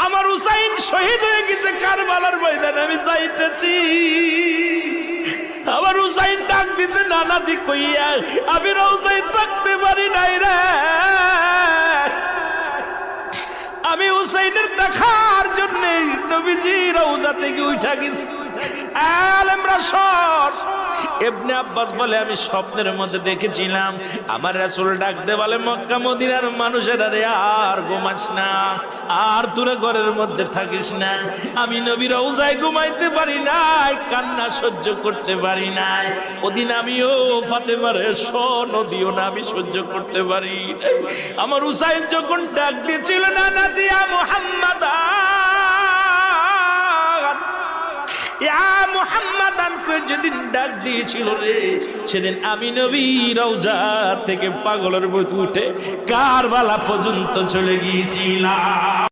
আমার হুসাইন শহীদ হয়ে গেছে কারবালার ময়দানে, আমি যাইতেছি। আমার হুসাইন ডাক দিছে নানাজি কইয়া, আমি রওজায় থাকতে পারি নাই রে, আমি হুসাইনের দেখার জন্য নবীজি রওজা থেকে উঠা গেছি। আলেমরা সর। ইবনে আব্বাস বলে আমি স্বপ্নের মধ্যে দেখেছিলাম আমার রাসূল ডাক দে বলে, মক্কা মদিনার মানুষেরা রে আর ঘুমাস না, আর তোরা ঘরের মধ্যে থাকিস না। আমি নবী রওজায় ঘুমাইতে পারি নাই, কান্না সহ্য করতে পারি নাই। ওদিন আমিও ফাতেমার নদীও না আমি সহ্য করতে পারি। আমার হুসাইন যখন ডাক দিয়েছিল না নাজি ইয়া মুহাম্মাদ মুহাম্মাদান করে যেদিন ডাক দিয়েছিল রে, সেদিন আমি নবী রওজা থেকে পাগলের মতো উঠে কারবালা পর্যন্ত চলে গিয়েছিলাম।